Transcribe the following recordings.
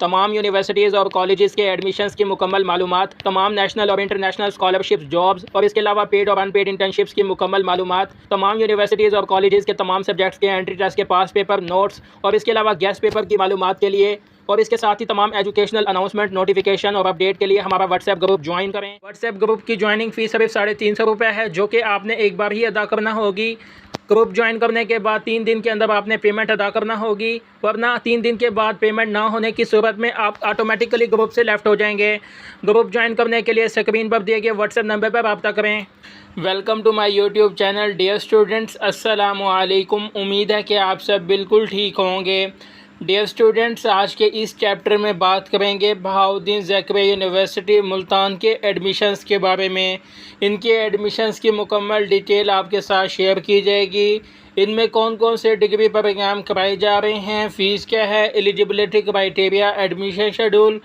तमाम यूनिवर्सिटीज़ और कॉलेजेस के एडमिशन्स की मुकम्मल मालूमात, तमाम नेशनल और इंटरनेशनल स्कॉलरशिप्स, जॉब्स और इसके अलावा पेड और अनपेड इंटर्नशिप्स की मुकम्मल मालूमात, तमाम यूनिवर्सिटीज़ और कॉलेजेस के तमाम सब्जेक्ट्स के एंट्री टेस्ट के पास पेपर, नोट्स और इसके अलावा गेस्ट पेपर की मालूमात के लिए और इसके साथ ही तमाम एजुकेशनल अनाउंसमेंट, नोटिफिकेशन और अपडेट के लिए हमारा व्हाट्सएप ग्रुप ज्वाइन करें। व्हाट्सएप ग्रुप की ज्वाइनिंग फ़ीस सिर्फ 350 रुपये है, जो कि आपने एक बार ही अदा करना होगी। ग्रुप ज्वाइन करने के बाद 3 दिन के अंदर आपने पेमेंट अदा करना होगी, वरना 3 दिन के बाद पेमेंट ना होने की सूरत में आप ऑटोमेटिकली ग्रुप से लेफ़्ट हो जाएंगे। ग्रुप ज्वाइन करने के लिए स्क्रीन पर दिए गए व्हाट्सएप नंबर पर रब्ता करें। Welcome to my YouTube channel dear students, अस्सलामु अलैकुम। उम्मीद है कि आप सब बिल्कुल ठीक होंगे। डियर स्टूडेंट्स, आज के इस चैप्टर में बात करेंगे बहाउद्दीन ज़करिया यूनिवर्सिटी मुल्तान के एडमिशन्स के बारे में। इनके एडमिशन्स की मुकम्मल डिटेल आपके साथ शेयर की जाएगी। इनमें कौन कौन से डिग्री प्रोग्राम कराए जा रहे हैं, फ़ीस क्या है, eligibility criteria, admission schedule,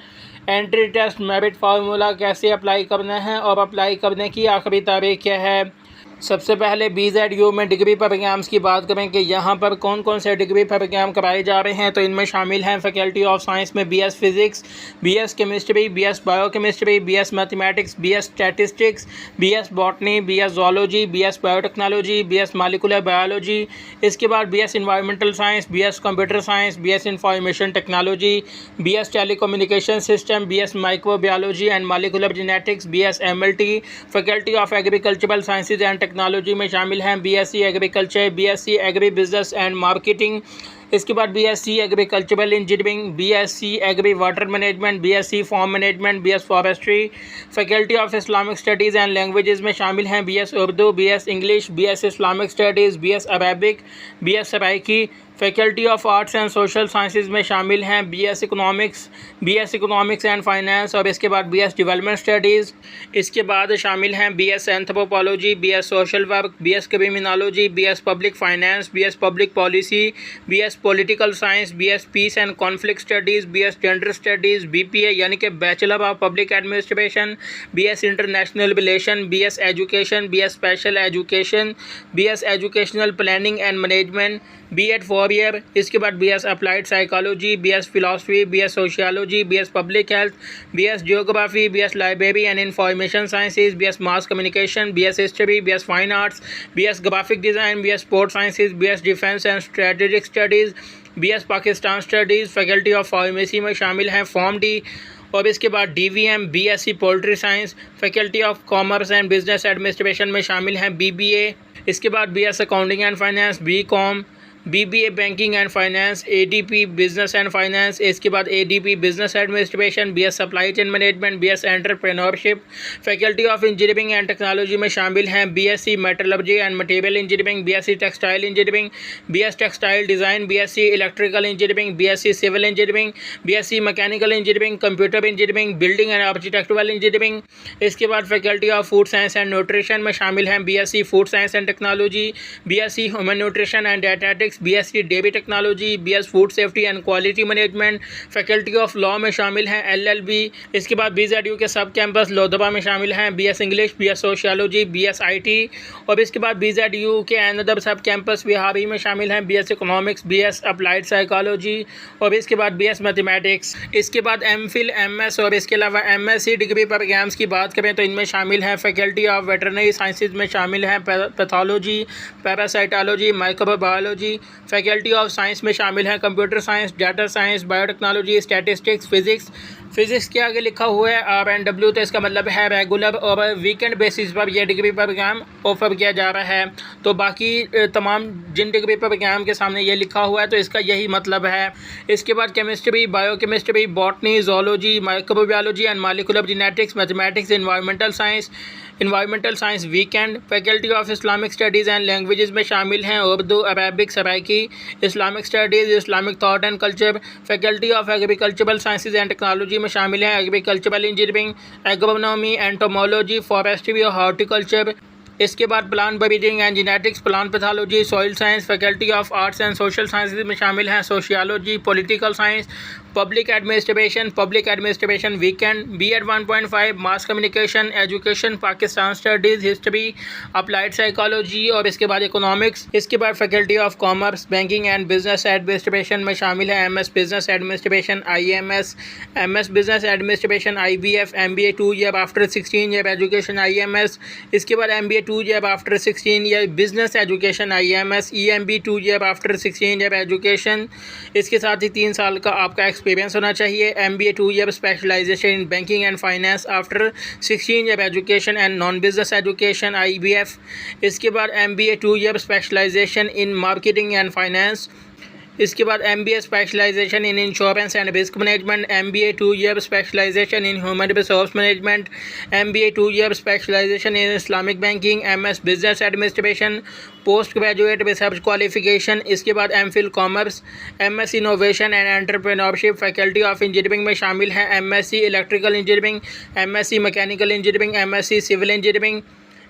entry test, merit formula, कैसे अप्लाई करना है और अप्लाई करने की आखिरी तारीख क्या है। सबसे पहले BZU में डिग्री प्रोग्राम्स की बात करें कि यहाँ पर कौन कौन से डिग्री प्रोग्राम कराए जा रहे हैं, तो इनमें शामिल हैं फैकल्टी ऑफ साइंस में BS physics, BS chemistry, BS biochemistry, BS mathematics, BS statistics, BS botany, BS zoology, BS biotechnology, BS molecular biology. इसके बाद BS environmental science, BS computer science, BS information technology, BS telecommunication system, BS microbiology and molecular genetics, BS MLT। Faculty of agricultural sciences and technology में शामिल हैं BSc agriculture, BSc agri business and marketing. इसके बाद BSc agricultural engineering, BSc agree water management, BSc farm management, BS forestry. Faculty of Islamic studies and languages में शामिल हैं BS Urdu, BS English, BS Islamic studies, BS Arabic, BS Saraiki. Faculty of arts and social sciences में शामिल हैं BS economics and finance और इसके बाद BS development studies. इसके बाद शामिल हैं BS anthropology, BS social work, BS criminology, BS public finance, BS public policy, BS political science, BS peace and conflict studies, BS gender studies, BPA यानी कि bachelor of public administration, BS international relation, BS education, BS special education, BS educational planning and management, B.Ed 4 year. इसके बाद BS applied psychology, BS philosophy, BS sociology, BS public health, BS geography, BS library and information sciences, BS mass communication, BS history, BS fine arts, BS graphic design, BS sports sciences, BS defence and strategic studies, BS Pakistan studies. Faculty of pharmacy में शामिल हैं form D और इसके बाद DVM, BSc poultry science. Faculty of commerce and business administration में शामिल हैं BBA। इसके बाद BS accounting and finance, BCom, BBA banking and finance, ADP business and finance. इसके बाद ADP business administration, BS supply chain management, BS entrepreneurship. Faculty of engineering and technology में शामिल हैं BSc metallurgy and material engineering, BSc textile engineering, BS textile design, BSc electrical engineering, BSc civil engineering, BSc mechanical engineering, computer engineering, building and architectural engineering. इसके बाद faculty of food science and nutrition में शामिल हैं BSc food science and technology, BSc human nutrition and dietetics, BSc dairy technology, BS food safety and quality management. Faculty of law में शामिल हैं LLB। इसके बाद BZU के सब कैंपस लोधबा में शामिल हैं BS English, BS sociology, BS IT और इसके बाद BZU के अनदर सब कैंपस बिहारी में शामिल हैं BS economics, BS applied psychology और इसके बाद BS मैथमेटिक्स। इसके बाद MPhil, MS और इसके अलावा MSc डिग्री प्रोग्राम्स की बात करें तो इनमें शामिल हैं फैकल्टी ऑफ वेटरनरी साइंसेज में शामिल हैं pathology, parasitology, microbiology. Faculty of science में शामिल हैं computer science, data science, biotechnology, statistics, physics के आगे लिखा हुआ है RNW, तो इसका मतलब है रेगुलर और वीकेंड बेसिस पर यह डिग्री प्रोग्राम ऑफर किया जा रहा है। तो बाकी तमाम जिन डिग्री प्रोग्राम के सामने ये लिखा हुआ है तो इसका यही मतलब है। इसके बाद chemistry, biochemistry, botany, zoology, microbiology and molecular genetics, mathematics, environmental science weekend. Faculty of Islamic studies and languages में शामिल हैं Urdu, Arabic, Saraiki, Islamic studies, Islamic thought and culture. Faculty of agricultural sciences and technology में शामिल हैं agricultural engineering, agronomy, entomology, forestry और horticulture. इसके बाद plant breeding and genetics, plant pathology, soil science. Faculty of arts and social sciences में शामिल हैं sociology, political science, Public administration weekend, B.Ed 1.5 mass communication, education, Pakistan studies, history, applied psychology और इसके बाद economics। इसके बाद faculty of commerce, banking and business administration में शामिल है MS business administration, IMS, MS business administration, IBF, MBA 2 year after 16 year education, IMS। इसके बाद MBA 2 year after 16 year business education, IMS, EMB 2 year after 16 year education। इसके साथ ही 3 साल का आपका एक्सपीरियंस होना चाहिए। MBA 2 year specialization in banking and finance after 16 year education and non business education, IBF। इसके बाद MBA 2 year specialization in marketing and finance। इसके बाद MBA specialization in insurance and risk management, MBA 2 year specialization in human resource management, MBA 2 year specialization in Islamic banking, MS business administration, post graduate research qualification. इसके बाद MPhil commerce, MS innovation and entrepreneurship. Faculty of engineering में शामिल हैं MSc electrical engineering, MSc mechanical engineering, MSc civil engineering.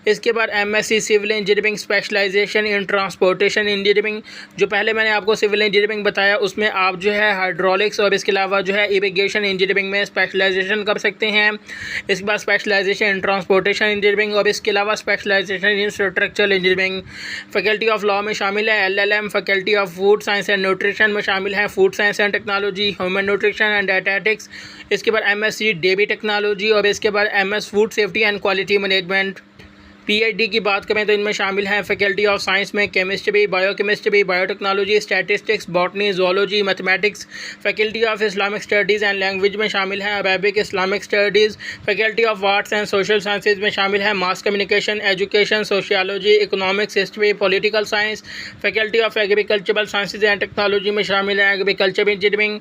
इसके बाद MSc civil engineering specialization in transportation engineering. जो पहले मैंने आपको सिविल इंजीनियरिंग बताया उसमें आप जो है हाइड्रोलिक्स और इसके अलावा जो है इरिगेशन इंजीनियरिंग में स्पेशलाइजेशन कर सकते हैं। इसके बाद स्पेशलाइजेशन इन ट्रांसपोर्टेशन इंजीनियरिंग और इसके अलावा specialization in structural engineering. Faculty of law में शामिल है LLM। Faculty of food science and nutrition में शामिल है food science and technology, human nutrition and dietetics. इसके बाद MSc डेयरी टेक्नोलॉजी और इसके बाद MS food safety and quality management. PhD की बात करें तो इनमें शामिल हैं फैकल्टी ऑफ साइंस में chemistry, biochemistry, biotechnology, statistics, botany, zoology, mathematics. Faculty of Islamic studies and language में शामिल हैं Arabic, Islamic studies. Faculty of arts and social sciences में शामिल है mass communication, education, sociology, economics, history, political science. Faculty of agricultural sciences and technology में शामिल है agriculture engineering.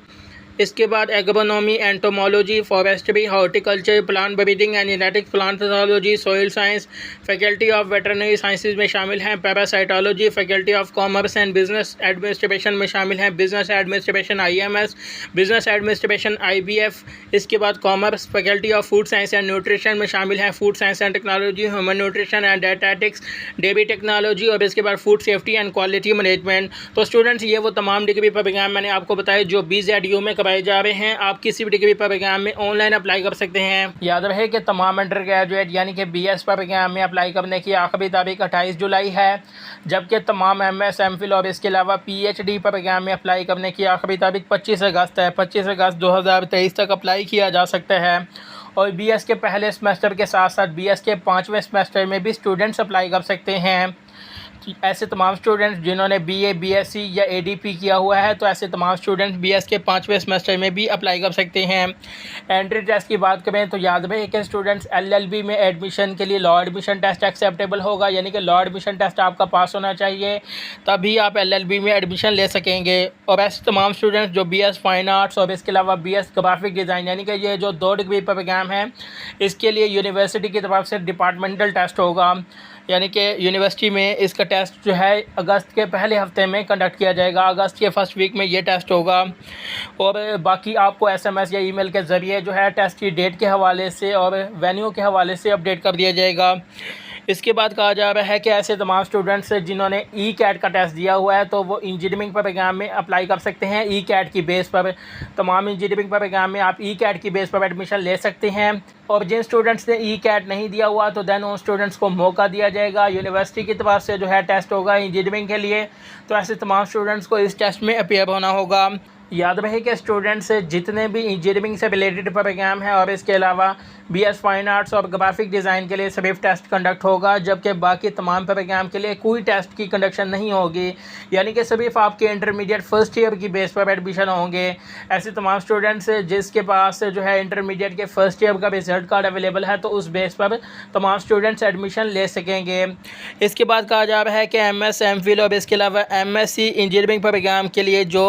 इसके बाद agronomy, entomology, forestry, horticulture, plant breeding and genetics, plant pathology, soil science. Faculty of veterinary sciences में शामिल हैं parasitology. Faculty of commerce and business administration में शामिल हैं business administration, IMS, business administration, IBF। इसके बाद commerce. Faculty of food science and nutrition में शामिल हैं food science and technology, human nutrition and dietetics, dairy technology और इसके बाद food safety and quality management. तो स्टूडेंट्स ये वो तमाम डिग्री प्रोग्राम मैंने आपको बताए जो BZU में जा रहे हैं। आप किसी भी डिग्री प्रोग्राम में ऑनलाइन अप्लाई कर सकते हैं। याद रहे कि तमाम अंडर ग्रेजुएट यानी कि BS प्रोग्राम में अप्लाई करने की आखिरी तारीख 28 जुलाई है, जबकि तमाम MS, MPhil और इसके अलावा PhD प्रोग्राम में अप्लाई करने की आखिरी तारीख 25 अगस्त है। 25 अगस्त 2023 तक अप्लाई किया जा सकता है। और BS के पहले सेमेस्टर के साथ साथ BS के 5वें सेमेस्टर में भी स्टूडेंट्स अप्लाई कर सकते हैं। ऐसे तमाम स्टूडेंट्स जिन्होंने BA, BSc या ADP किया हुआ है तो ऐसे तमाम स्टूडेंट्स BS के 5वें सेमेस्टर में भी अप्लाई कर सकते हैं। एंट्री टेस्ट की बात करें तो याद रहे कि स्टूडेंट्स LLB में एडमिशन के लिए लॉ एडमिशन टेस्ट एक्सेप्टेबल होगा, यानी कि लॉ एडमिशन टेस्ट आपका पास होना चाहिए तभी आप LLB में एडमिशन ले सकेंगे। और ऐसे तमाम स्टूडेंट्स जो BS फाइन आर्ट्स और इसके अलावा BS ग्राफिक डिज़ाइन यानी कि ये जो 2 डिग्री प्रोग्राम है इसके लिए यूनिवर्सिटी की तरफ से डिपार्टमेंटल टेस्ट होगा, यानी कि यूनिवर्सिटी में इसका टेस्ट जो है अगस्त के पहले हफ्ते में कंडक्ट किया जाएगा। अगस्त के फर्स्ट वीक में ये टेस्ट होगा और बाकी आपको SMS या ईमेल के ज़रिए जो है टेस्ट की डेट के हवाले से और वेन्यू के हवाले से अपडेट कर दिया जाएगा। इसके बाद कहा जा रहा है कि ऐसे तमाम स्टूडेंट्स जिन्होंने ECAT का टेस्ट दिया हुआ है तो वो इंजीनियरिंग प्रोग्राम में अप्लाई कर सकते हैं। ECAT की बेस पर तमाम इंजीनियरिंग प्रोग्राम में आप ECAT की बेस पर एडमिशन ले सकते हैं। और जिन स्टूडेंट्स ने ECAT नहीं दिया हुआ तो देन उन स्टूडेंट्स को मौका दिया जाएगा, यूनिवर्सिटी की तरफ से जो है टेस्ट होगा इंजीनियरिंग के लिए, तो ऐसे तमाम स्टूडेंट्स को इस टेस्ट में अपीयर होना होगा। याद रहे कि स्टूडेंट्स जितने भी इंजीनियरिंग से रिलेटेड प्रोग्राम है और इसके अलावा BS फाइन आर्ट्स और ग्राफिक डिज़ाइन के लिए सिर्फ टेस्ट कंडक्ट होगा, जबकि बाकी तमाम प्रोग्राम के लिए कोई टेस्ट की कंडक्शन नहीं होगी, यानी कि सिर्फ आपके इंटरमीडिएट फर्स्ट ईयर की बेस पर एडमिशन होंगे। ऐसे तमाम स्टूडेंट्स जिसके पास जो है इंटरमीडिएट के फर्स्ट ईयर का रिजल्ट कार्ड अवेलेबल है तो उस बेस पर तमाम स्टूडेंट्स एडमिशन ले सकेंगे। इसके बाद कहा जा रहा है कि MS, MPhil और इसके अलावा MSc इंजीनियरिंग प्रोग्राम के लिए जो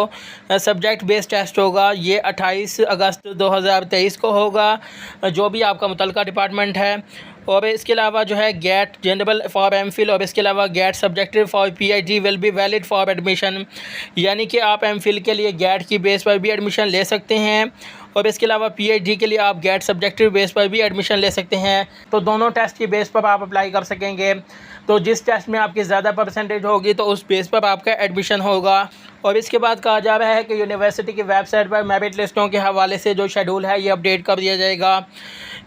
सब्जेक्ट बेस्ड टेस्ट होगा ये 28 अगस्त 2023 को होगा, जो भी आपका मुतलका डिपार्टमेंट है। और इसके अलावा जो है गेट जनरल फॉर MPhil और इसके अलावा GAT subjective for PhD will be valid for admission, यानी कि आप MPhil के लिए गेट की बेस पर भी एडमिशन ले सकते हैं और इसके अलावा PhD के लिए आप गेट सब्जेक्टिव बेस पर भी एडमिशन ले सकते हैं। तो दोनों टेस्ट की बेस पर आप अप्लाई कर सकेंगे। तो जिस टेस्ट में आपकी ज़्यादा परसेंटेज होगी तो उस बेस पर आपका एडमिशन होगा। और इसके बाद कहा जा रहा है कि यूनिवर्सिटी की वेबसाइट पर मेरिट लिस्टों के हवाले से जो शेड्यूल है ये अपडेट कर दिया जाएगा।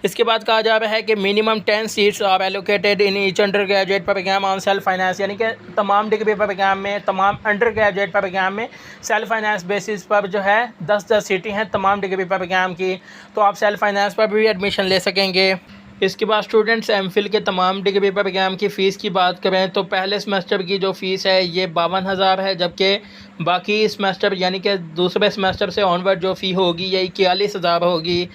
इसके बाद कहा जा रहा है कि minimum 10 seats are allocated in each under graduate program on self finance, यानी कि तमाम डिग्री प्रोग्राम में, तमाम अंडर ग्रेजुएट प्रोग्राम में सेल्फ फाइनेंस बेसिस पर जो है 10-10 सीटें हैं तमाम डिग्री प्रोग्राम की, तो आप सेल्फ फाइनेंस पर भी एडमिशन ले सकेंगे। इसके बाद स्टूडेंट्स एमफिल के तमाम डिग्री प्रोग्राम की फ़ीस की बात करें तो पहले सेमेस्टर की जो फ़ीस है ये 52,000 है, जबकि बाकी सेमेस्टर यानी कि दूसरे सेमेस्टर से ऑनवर्ड जो फ़ी होगी ये 41,000 होगी।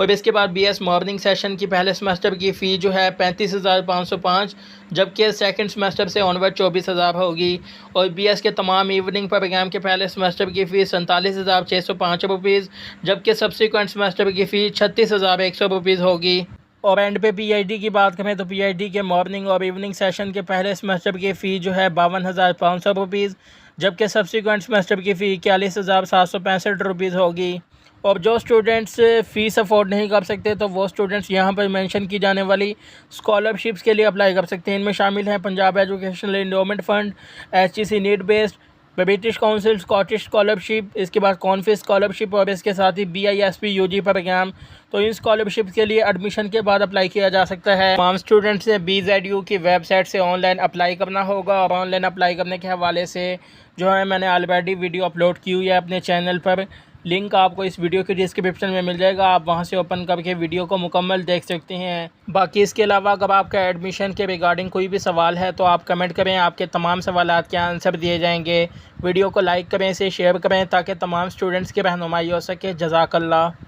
और इसके बाद बीएस मॉर्निंग सेशन की पहले सेमेस्टर की फ़ी जो है 35,505, जबकि सेकंड सेमेस्टर से ऑनवर्ड 24,000 होगी। और बीएस के तमाम इवनिंग प्रोग्राम के पहले सेमेस्टर की फ़ीस 47,605 रुपीज़, जबकि सब्सिक्वेंट सेमेस्टर की फ़ी 36,100 रुपीज़ होगी। और एंड पे पीआईडी की बात करें तो पीआईडी के मॉर्निंग और इवनिंग सेशन के पहले सेमेस्टर की फ़ी जो है 52,500 रुपीज़, जबकि सब्सिक्वेंट सेमेस्टर की फ़ी 41,765 रुपीज़ होगी। और जो स्टूडेंट्स फ़ीस अफोर्ड नहीं कर सकते तो वो स्टूडेंट्स यहाँ पर मेंशन की जाने वाली स्कॉलरशिप्स के लिए अप्लाई कर सकते हैं। इनमें शामिल हैं Punjab educational endowment fund, HEC need based, British council, Scottish scholarship, इसके बाद कॉन्फिस स्कॉलरशिप और इसके साथ ही BISP UG प्रोग्राम। तो इन स्कॉलरशिप के लिए एडमिशन के बाद अप्लाई किया जा सकता है। तमाम स्टूडेंट्स से BZU की वेबसाइट से ऑनलाइन अप्लाई करना होगा। और ऑनलाइन अप्लाई करने के हवाले से जो है मैंने ऑलरेडी वीडियो अपलोड की हुई है अपने चैनल पर, लिंक आपको इस वीडियो के डिस्क्रिप्शन में मिल जाएगा, आप वहां से ओपन करके वीडियो को मुकम्मल देख सकते हैं। बाकी इसके अलावा अगर आपका एडमिशन के रिगार्डिंग कोई भी सवाल है तो आप कमेंट करें, आपके तमाम सवालात के आंसर दिए जाएंगे। वीडियो को लाइक करें, इसे शेयर करें ताकि तमाम स्टूडेंट्स की रहनुमाई हो सके। जज़ाकल्लाह।